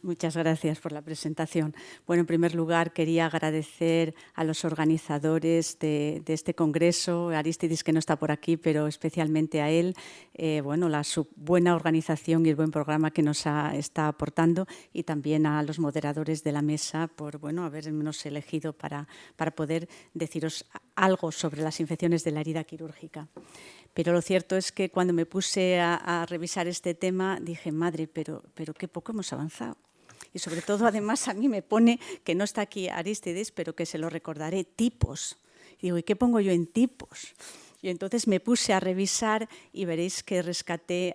Muchas gracias por la presentación. Bueno, en primer lugar, quería agradecer a los organizadores de este congreso, a Arístides, que no está por aquí, pero especialmente a él, su buena organización y el buen programa que nos está aportando, y también a los moderadores de la mesa por habernos elegido para poder deciros algo sobre las infecciones de la herida quirúrgica. Pero lo cierto es que cuando me puse a revisar este tema dije, madre, pero qué poco hemos avanzado. Y sobre todo, además, a mí me pone, que no está aquí Arístides, pero que se lo recordaré, tipos. Y digo, ¿y qué pongo yo en tipos? Y entonces me puse a revisar y veréis que rescaté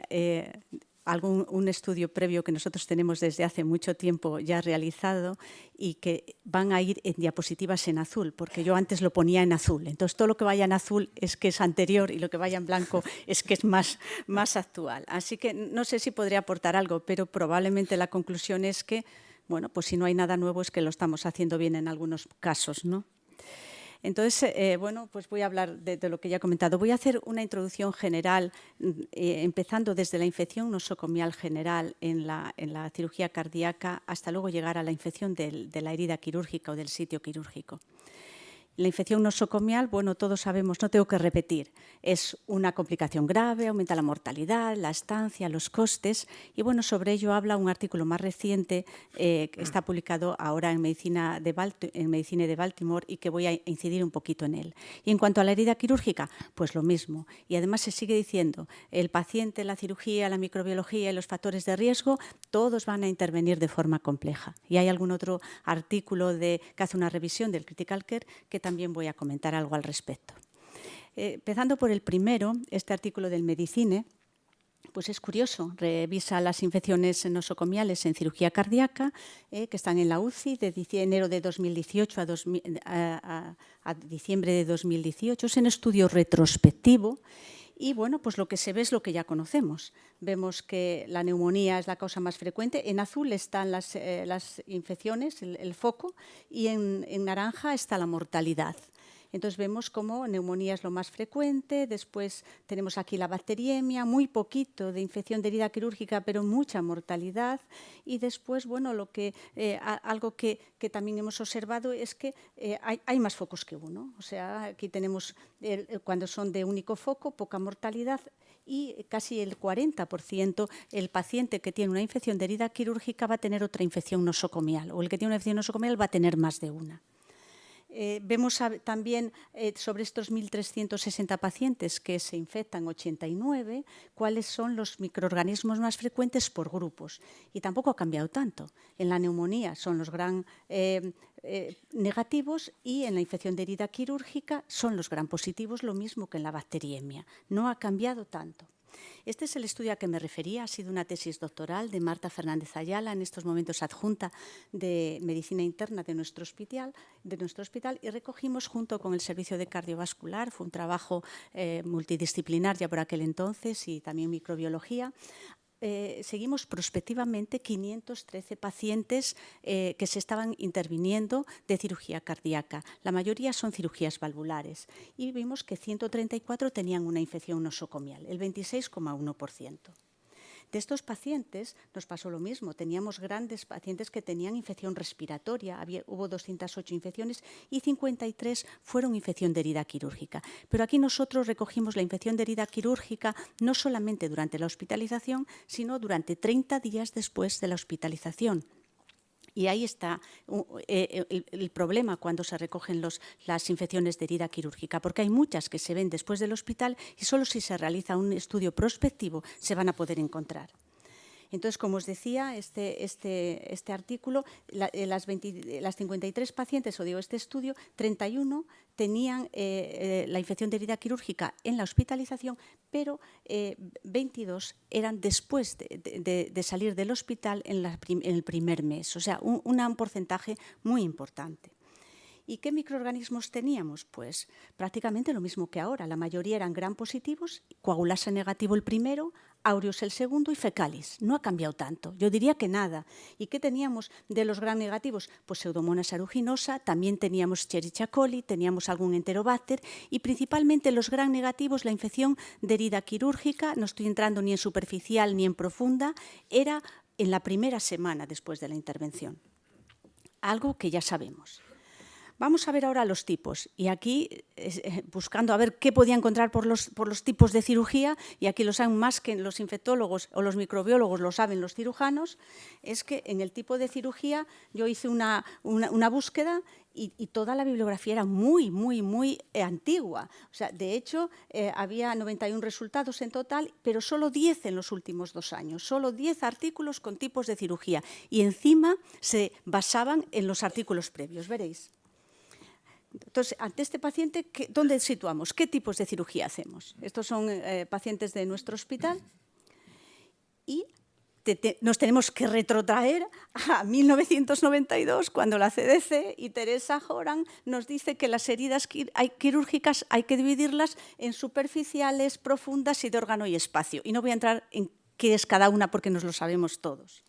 un estudio previo que nosotros tenemos desde hace mucho tiempo ya realizado y que van a ir en diapositivas en azul, porque yo antes lo ponía en azul. Entonces, todo lo que vaya en azul es que es anterior y lo que vaya en blanco es que es más actual. Así que no sé si podría aportar algo, pero probablemente la conclusión es que, bueno, pues si no hay nada nuevo es que lo estamos haciendo bien en algunos casos, ¿no? Entonces, pues voy a hablar de lo que ya he comentado. Voy a hacer una introducción general, empezando desde la infección nosocomial general en la cirugía cardíaca hasta luego llegar a la infección de la herida quirúrgica o del sitio quirúrgico. La infección nosocomial, bueno, todos sabemos, no tengo que repetir, es una complicación grave, aumenta la mortalidad, la estancia, los costes, y bueno, sobre ello habla un artículo más reciente que está publicado ahora en Medicina de Baltimore y que voy a incidir un poquito en él. Y en cuanto a la herida quirúrgica, pues lo mismo. Y además se sigue diciendo, el paciente, la cirugía, la microbiología y los factores de riesgo, todos van a intervenir de forma compleja. Y hay algún otro artículo que hace una revisión del Critical Care que también voy a comentar algo al respecto. Empezando por el primero, este artículo del Medicine, pues es curioso, revisa las infecciones nosocomiales en cirugía cardíaca que están en la UCI de enero de 2018 a diciembre de 2018. Es un estudio retrospectivo. Y bueno, pues lo que se ve es lo que ya conocemos. Vemos que la neumonía es la causa más frecuente. En azul están las infecciones, el foco, y en naranja está la mortalidad. Entonces vemos cómo neumonía es lo más frecuente, después tenemos aquí la bacteriemia, muy poquito de infección de herida quirúrgica, pero mucha mortalidad. Y después, bueno, algo que también hemos observado es que hay más focos que uno. O sea, aquí tenemos, cuando son de único foco, poca mortalidad, y casi el 40% el paciente que tiene una infección de herida quirúrgica va a tener otra infección nosocomial, o el que tiene una infección nosocomial va a tener más de una. Vemos también sobre estos 1.360 pacientes que se infectan, 89, cuáles son los microorganismos más frecuentes por grupos. Y tampoco ha cambiado tanto. En la neumonía son los gran negativos y en la infección de herida quirúrgica son los gran positivos, lo mismo que en la bacteriemia. No ha cambiado tanto. Este es el estudio a que me refería, ha sido una tesis doctoral de Marta Fernández Ayala, en estos momentos adjunta de Medicina Interna de nuestro hospital, y recogimos junto con el servicio de cardiovascular, fue un trabajo multidisciplinar ya por aquel entonces, y también microbiología. Seguimos prospectivamente 513 pacientes que se estaban interviniendo de cirugía cardíaca. La mayoría son cirugías valvulares y vimos que 134 tenían una infección nosocomial, el 26,1%. De estos pacientes nos pasó lo mismo. Teníamos grandes pacientes que tenían infección respiratoria. Hubo 208 infecciones y 53 fueron infección de herida quirúrgica. Pero aquí nosotros recogimos la infección de herida quirúrgica no solamente durante la hospitalización, sino durante 30 días después de la hospitalización. Y ahí está el problema cuando se recogen las infecciones de herida quirúrgica, porque hay muchas que se ven después del hospital y solo si se realiza un estudio prospectivo se van a poder encontrar. Entonces, como os decía, este artículo, las 53 pacientes, este estudio, 31 tenían la infección de herida quirúrgica en la hospitalización, pero 22 eran después de salir del hospital en el primer mes. O sea, un porcentaje muy importante. ¿Y qué microorganismos teníamos? Pues prácticamente lo mismo que ahora. La mayoría eran gram positivos, coagulasa negativo el primero, aureus el segundo y fecalis. No ha cambiado tanto. Yo diría que nada. ¿Y qué teníamos de los gram negativos? Pues Pseudomonas aeruginosa, también teníamos Escherichia coli, teníamos algún Enterobacter y principalmente los gram negativos, la infección de herida quirúrgica, no estoy entrando ni en superficial ni en profunda, era en la primera semana después de la intervención. Algo que ya sabemos. Vamos a ver ahora los tipos, y aquí buscando a ver qué podía encontrar por los tipos de cirugía, y aquí lo saben más que los infectólogos o los microbiólogos, lo saben los cirujanos, es que en el tipo de cirugía yo hice una búsqueda y toda la bibliografía era muy, muy, muy antigua. O sea, de hecho, había 91 resultados en total, pero solo 10 en los últimos 2 años, solo 10 artículos con tipos de cirugía, y encima se basaban en los artículos previos, veréis. Entonces, ante este paciente, ¿dónde situamos? ¿Qué tipos de cirugía hacemos? Estos son pacientes de nuestro hospital y nos tenemos que retrotraer a 1992, cuando la CDC y Teresa Horan nos dice que las heridas quirúrgicas hay que dividirlas en superficiales, profundas y de órgano y espacio. Y no voy a entrar en qué es cada una porque nos lo sabemos todos.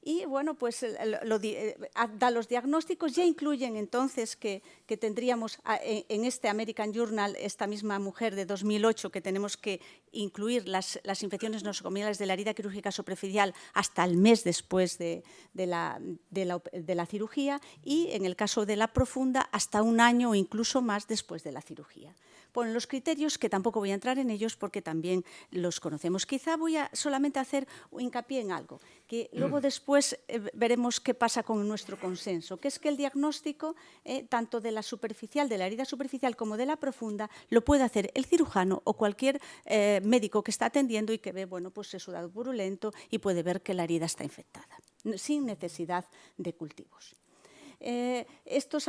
Y bueno, pues da los diagnósticos, ya incluyen entonces que tendríamos en este American Journal, esta misma mujer de 2008, que tenemos que incluir las infecciones nosocomiales de la herida quirúrgica superficial hasta el mes después de la cirugía, y en el caso de la profunda hasta 1 año o incluso más después de la cirugía. Ponen los criterios, que tampoco voy a entrar en ellos porque también los conocemos. Quizá voy a solamente hacer hincapié en algo, que luego después veremos qué pasa con nuestro consenso, que es que el diagnóstico, tanto de la superficial, de la herida superficial, como de la profunda, lo puede hacer el cirujano o cualquier médico que está atendiendo y que ve, bueno, pues exudado purulento y puede ver que la herida está infectada, sin necesidad de cultivos. Este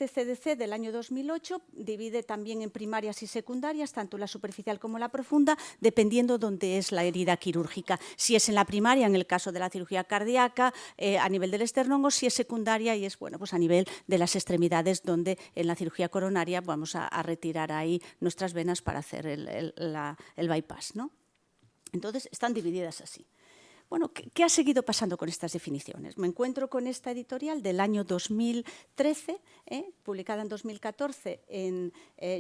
CDC del año 2008 divide también en primarias y secundarias, tanto la superficial como la profunda, dependiendo dónde es la herida quirúrgica. Si es en la primaria, en el caso de la cirugía cardíaca, a nivel del esternón, o si es secundaria y es, bueno, pues a nivel de las extremidades, donde en la cirugía coronaria vamos a retirar ahí nuestras venas para hacer el bypass, ¿no? Entonces, están divididas así. Bueno, ¿qué ha seguido pasando con estas definiciones? Me encuentro con esta editorial del año 2013, publicada en 2014 en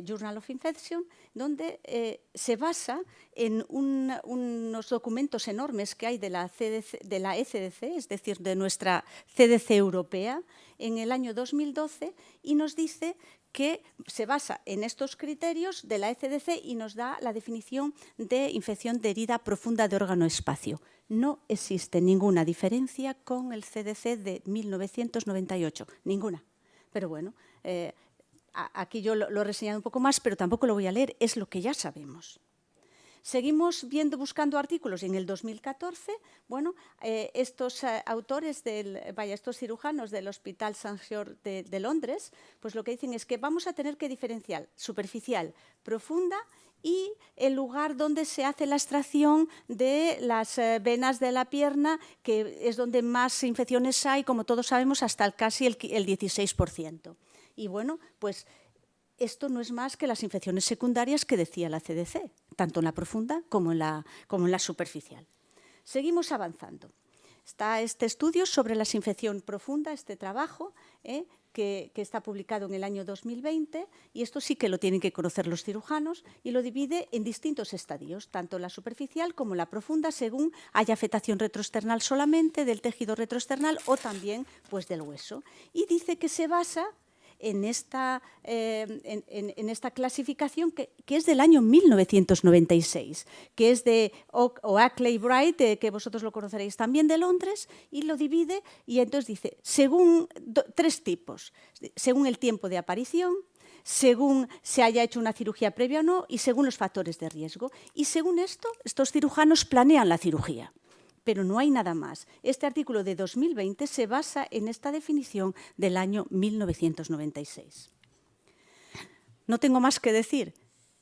Journal of Infection, donde se basa en unos documentos enormes que hay de la ECDC, es decir, de nuestra CDC europea, en el año 2012, y nos dice que se basa en estos criterios de la ECDC y nos da la definición de infección de herida profunda de órgano-espacio. No existe ninguna diferencia con el CDC de 1998, ninguna. Pero bueno, aquí yo lo he reseñado un poco más, pero tampoco lo voy a leer, es lo que ya sabemos. Seguimos buscando artículos, y en el 2014, bueno, estos autores, estos cirujanos del Hospital St. George de Londres, pues lo que dicen es que vamos a tener que diferenciar superficial, profunda y el lugar donde se hace la extracción de las venas de la pierna, que es donde más infecciones hay, como todos sabemos, hasta casi el 16%. Y bueno, pues esto no es más que las infecciones secundarias que decía la CDC, tanto en la profunda como en la superficial. Seguimos avanzando. Está este estudio sobre la infección profunda, este trabajo, que está publicado en el año 2020, y esto sí que lo tienen que conocer los cirujanos, y lo divide en distintos estadios, tanto la superficial como la profunda, según haya afectación retroesternal solamente del tejido retroesternal o también pues, del hueso. Y dice que se basa en esta clasificación que es del año 1996, que es de Oakley Bright, que vosotros lo conoceréis también, de Londres, y lo divide, y entonces dice, según 3 tipos, según el tiempo de aparición, según se haya hecho una cirugía previa o no, y según los factores de riesgo. Y según esto, estos cirujanos planean la cirugía. Pero no hay nada más. Este artículo de 2020 se basa en esta definición del año 1996. No tengo más que decir.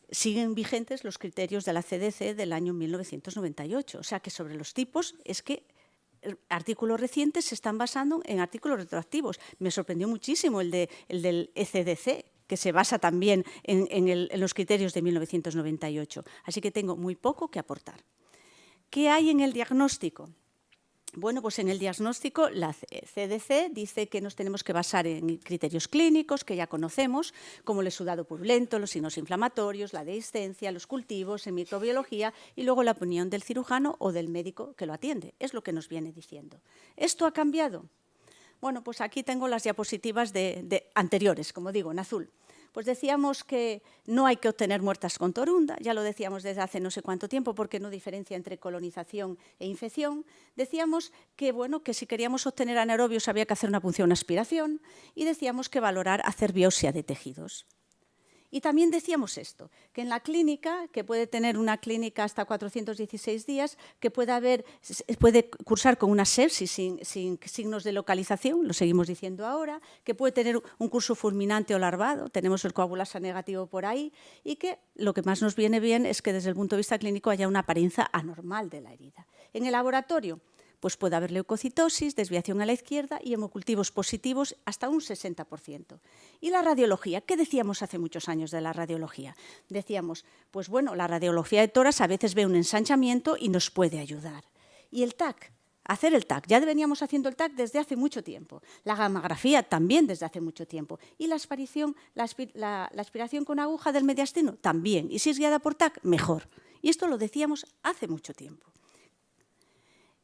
Siguen vigentes los criterios de la CDC del año 1998. O sea que sobre los tipos es que artículos recientes se están basando en artículos retroactivos. Me sorprendió muchísimo el del ECDC, que se basa también en los criterios de 1998. Así que tengo muy poco que aportar. ¿Qué hay en el diagnóstico? Bueno, pues en el diagnóstico la CDC dice que nos tenemos que basar en criterios clínicos que ya conocemos, como el exudado purulento, los signos inflamatorios, la dehiscencia, los cultivos, en microbiología y luego la opinión del cirujano o del médico que lo atiende. Es lo que nos viene diciendo. ¿Esto ha cambiado? Bueno, pues aquí tengo las diapositivas anteriores, como digo, en azul. Pues decíamos que no hay que obtener muertas con torunda, ya lo decíamos desde hace no sé cuánto tiempo, porque no diferencia entre colonización e infección. Decíamos que, bueno, que si queríamos obtener anaerobios había que hacer una punción aspiración y decíamos que valorar hacer biopsia de tejidos. Y también decíamos esto, que en la clínica, que puede tener una clínica hasta 416 días, que puede cursar con una sepsis sin signos de localización, lo seguimos diciendo ahora, que puede tener un curso fulminante o larvado, tenemos el coagulasa negativo por ahí, y que lo que más nos viene bien es que desde el punto de vista clínico haya una apariencia anormal de la herida. En el laboratorio, pues puede haber leucocitosis, desviación a la izquierda y hemocultivos positivos hasta un 60%. ¿Y la radiología? ¿Qué decíamos hace muchos años de la radiología? Decíamos, pues bueno, la radiología de toras a veces ve un ensanchamiento y nos puede ayudar. ¿Y el TAC? Hacer el TAC. Ya veníamos haciendo el TAC desde hace mucho tiempo. La gammagrafía también desde hace mucho tiempo. ¿Y la aspiración con aguja del mediastino? También. Y si es guiada por TAC, mejor. Y esto lo decíamos hace mucho tiempo.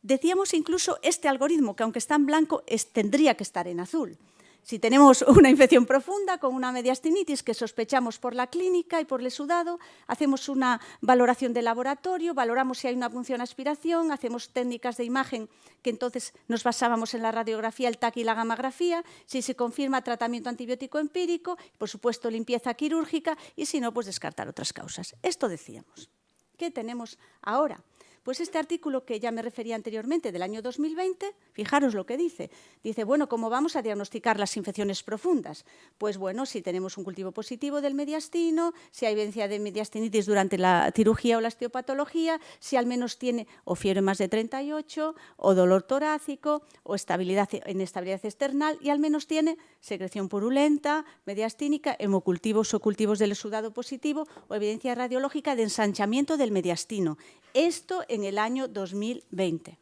Decíamos incluso este algoritmo, que aunque está en blanco, tendría que estar en azul. Si tenemos una infección profunda con una mediastinitis que sospechamos por la clínica y por el exudado, hacemos una valoración de laboratorio, valoramos si hay una punción aspiración, hacemos técnicas de imagen que entonces nos basábamos en la radiografía, el TAC y la gammagrafía, si se confirma tratamiento antibiótico empírico, por supuesto limpieza quirúrgica y si no, pues descartar otras causas. Esto decíamos. ¿Qué tenemos ahora? Pues este artículo que ya me refería anteriormente, del año 2020, fijaros lo que dice. Dice, bueno, ¿cómo vamos a diagnosticar las infecciones profundas? Pues bueno, si tenemos un cultivo positivo del mediastino, si hay evidencia de mediastinitis durante la cirugía o la osteopatología, si al menos tiene o fiebre más de 38, o dolor torácico, o inestabilidad external, y al menos tiene secreción purulenta, mediastínica, hemocultivos o cultivos del exudado positivo, o evidencia radiológica de ensanchamiento del mediastino. Esto en el año 2020.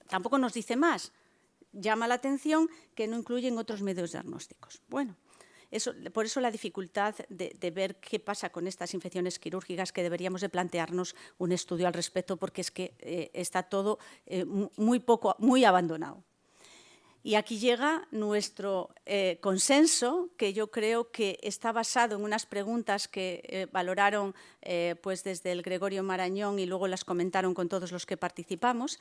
Tampoco nos dice más. Llama la atención que no incluyen otros medios diagnósticos. Bueno, por eso la dificultad de ver qué pasa con estas infecciones quirúrgicas, que deberíamos de plantearnos un estudio al respecto, porque es que está todo muy abandonado. Y aquí llega nuestro consenso, que yo creo que está basado en unas preguntas que valoraron pues desde el Gregorio Marañón y luego las comentaron con todos los que participamos,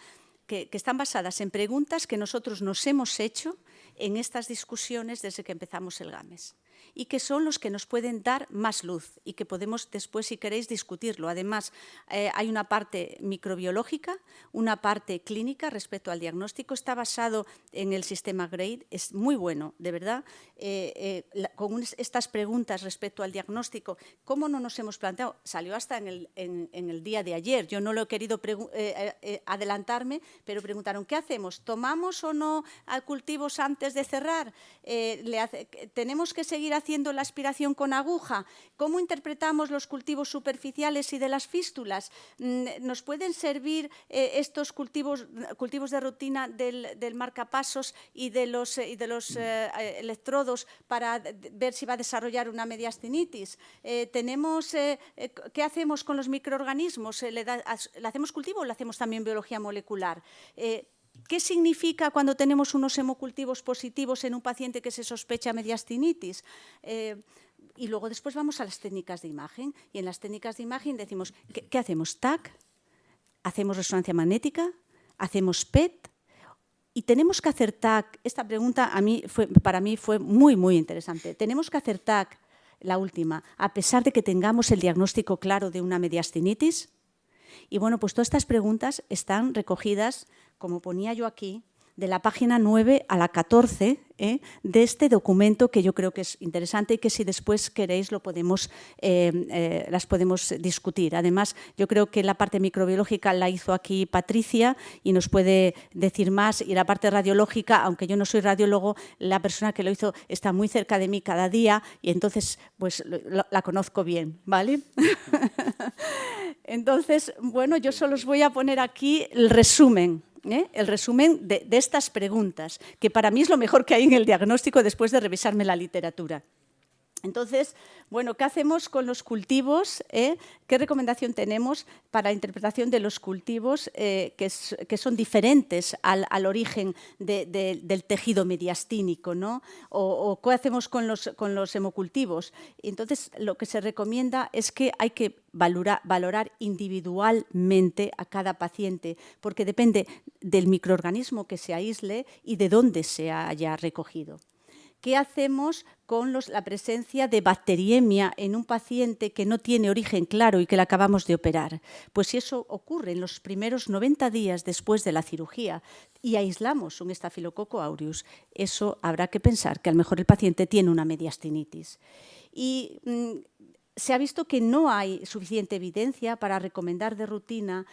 que están basadas en preguntas que nosotros nos hemos hecho en estas discusiones desde que empezamos el GAMES, y que son los que nos pueden dar más luz y que podemos después, si queréis, discutirlo. Además, hay una parte microbiológica, una parte clínica respecto al diagnóstico. Está basado en el sistema GRADE, es muy bueno, de verdad. Con estas preguntas respecto al diagnóstico, ¿cómo no nos hemos planteado? Salió hasta en el día de ayer. Yo no lo he querido adelantarme, pero preguntaron, ¿qué hacemos? ¿Tomamos o no cultivos antes de cerrar? ¿Tenemos que seguir haciendo la aspiración con aguja? ¿Cómo interpretamos los cultivos superficiales y de las fístulas? ¿Nos pueden servir estos cultivos de rutina del marcapasos y de los electrodos para ver si va a desarrollar una mediastinitis? ¿Qué hacemos con los microorganismos? ¿Le hacemos cultivo o le hacemos también biología molecular? ¿Qué significa cuando tenemos unos hemocultivos positivos en un paciente que se sospecha mediastinitis? Y luego después vamos a las técnicas de imagen. Y en las técnicas de imagen decimos, ¿qué hacemos? ¿TAC? ¿Hacemos resonancia magnética? ¿Hacemos PET? Y tenemos que hacer TAC. Esta pregunta para mí fue muy, muy interesante. ¿Tenemos que hacer TAC, la última, a pesar de que tengamos el diagnóstico claro de una mediastinitis? Y bueno, pues todas estas preguntas están recogidas, como ponía yo aquí, de la página 9 a la 14 de este documento, que yo creo que es interesante y que si después queréis las podemos discutir. Además, yo creo que la parte microbiológica la hizo aquí Patricia y nos puede decir más, y la parte radiológica, aunque yo no soy radiólogo, la persona que lo hizo está muy cerca de mí cada día y entonces pues la conozco bien, ¿vale? Entonces, bueno, yo solo os voy a poner aquí el resumen el resumen de estas preguntas, que para mí es lo mejor que hay en el diagnóstico después de revisarme la literatura. Entonces, bueno, ¿qué hacemos con los cultivos? ¿Qué recomendación tenemos para la interpretación de los cultivos que son diferentes al origen del tejido mediastínico, ¿no? O ¿qué hacemos con los hemocultivos? Entonces, lo que se recomienda es que hay que valorar individualmente a cada paciente, porque depende del microorganismo que se aísle y de dónde se haya recogido. ¿Qué hacemos con la presencia de bacteriemia en un paciente que no tiene origen claro y que le acabamos de operar? Pues si eso ocurre en los primeros 90 días después de la cirugía y aislamos un Staphylococcus aureus, eso habrá que pensar que a lo mejor el paciente tiene una mediastinitis. Y se ha visto que no hay suficiente evidencia para recomendar de rutina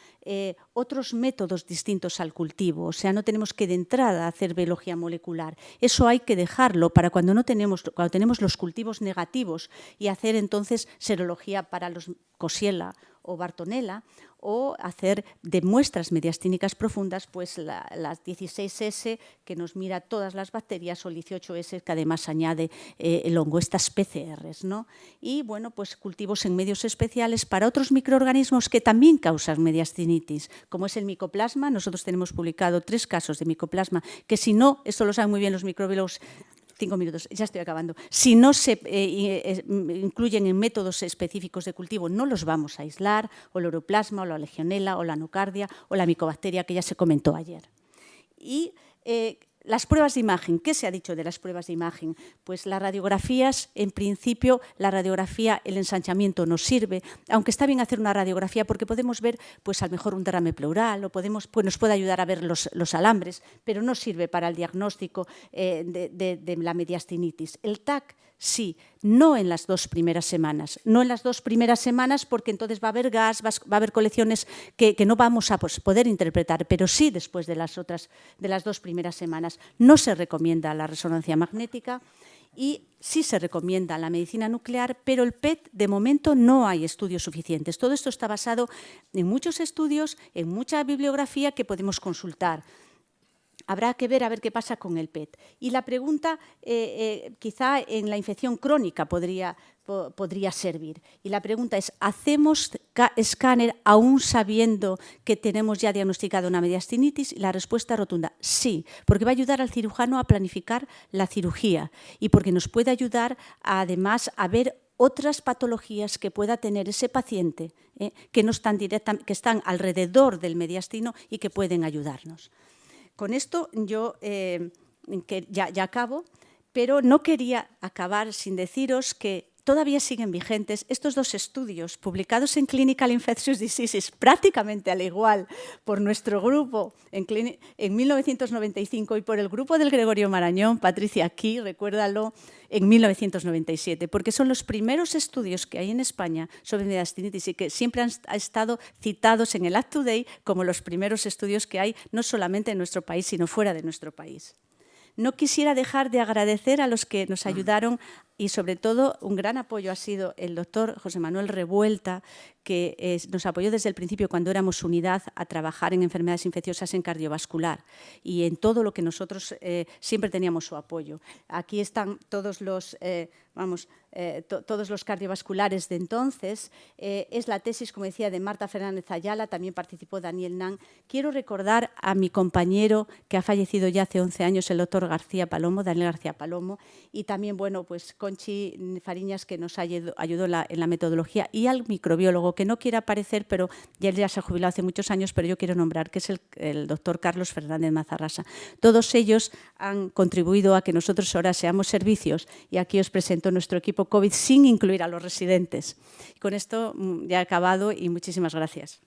otros métodos distintos al cultivo. O sea, no tenemos que de entrada hacer biología molecular. Eso hay que dejarlo para cuando tenemos los cultivos negativos y hacer entonces serología para los Coxiella o Bartonella, o hacer de muestras mediastínicas profundas pues las 16S, que nos mira todas las bacterias, o el 18S, que además añade el hongo, estas PCRs, ¿no? Y bueno, pues cultivos en medios especiales para otros microorganismos que también causan mediastinitis, como es el micoplasma. Nosotros tenemos publicado 3 casos de micoplasma, que si no, esto lo saben muy bien los microbiólogos, 5 minutos, ya estoy acabando. Si no se incluyen en métodos específicos de cultivo, no los vamos a aislar, o el uroplasma, o la legionela, o la nocardia, o la micobacteria, que ya se comentó ayer. Y las pruebas de imagen, ¿qué se ha dicho de las pruebas de imagen? Pues las radiografías, en principio, la radiografía, el ensanchamiento nos sirve, aunque está bien hacer una radiografía porque podemos ver, pues a lo mejor un derrame pleural, o pues nos puede ayudar a ver los alambres, pero no sirve para el diagnóstico de la mediastinitis. El TAC, sí, no en las 2 primeras semanas. No en las 2 primeras semanas porque entonces va a haber gas, va a haber colecciones que no vamos a poder interpretar, pero sí después de las 2 primeras semanas. No se recomienda la resonancia magnética y sí se recomienda la medicina nuclear, pero el PET, de momento, no hay estudios suficientes. Todo esto está basado en muchos estudios, en mucha bibliografía que podemos consultar. Habrá que ver a ver qué pasa con el PET. Y la pregunta, quizá en la infección crónica podría servir. Y la pregunta es, ¿hacemos escáner aún sabiendo que tenemos ya diagnosticado una mediastinitis? Y la respuesta es rotunda, sí, porque va a ayudar al cirujano a planificar la cirugía y porque nos puede ayudar, además, a ver otras patologías que pueda tener ese paciente que que están alrededor del mediastino y que pueden ayudarnos. Con esto yo ya acabo, pero no quería acabar sin deciros que todavía siguen vigentes estos 2 estudios publicados en Clinical Infectious Diseases, prácticamente al igual por nuestro grupo en 1995 y por el grupo del Gregorio Marañón, Patricia aquí, recuérdalo, en 1997, porque son los primeros estudios que hay en España sobre mediastinitis y que siempre han estado citados en el UpToDate como los primeros estudios que hay, no solamente en nuestro país, sino fuera de nuestro país. No quisiera dejar de agradecer a los que nos ayudaron y, sobre todo, un gran apoyo ha sido el doctor José Manuel Revuelta, que nos apoyó desde el principio, cuando éramos unidad, a trabajar en enfermedades infecciosas en cardiovascular y en todo lo que nosotros siempre teníamos su apoyo. Aquí están todos los todos los cardiovasculares de entonces. Es la tesis, como decía, de Marta Fernández Ayala, también participó Daniel Nan. Quiero recordar a mi compañero, que ha fallecido ya hace 11 años, el doctor García Palomo, Daniel García Palomo, y también, bueno, pues Conchi Fariñas, que nos ayudó en la metodología, y al microbiólogo, que no quiere aparecer, pero ya él ya se ha jubilado hace muchos años, pero yo quiero nombrar, que es el doctor Carlos Fernández Mazarrasa. Todos ellos han contribuido a que nosotros ahora seamos servicios, y aquí os presento nuestro equipo COVID sin incluir a los residentes. Con esto ya he acabado y muchísimas gracias.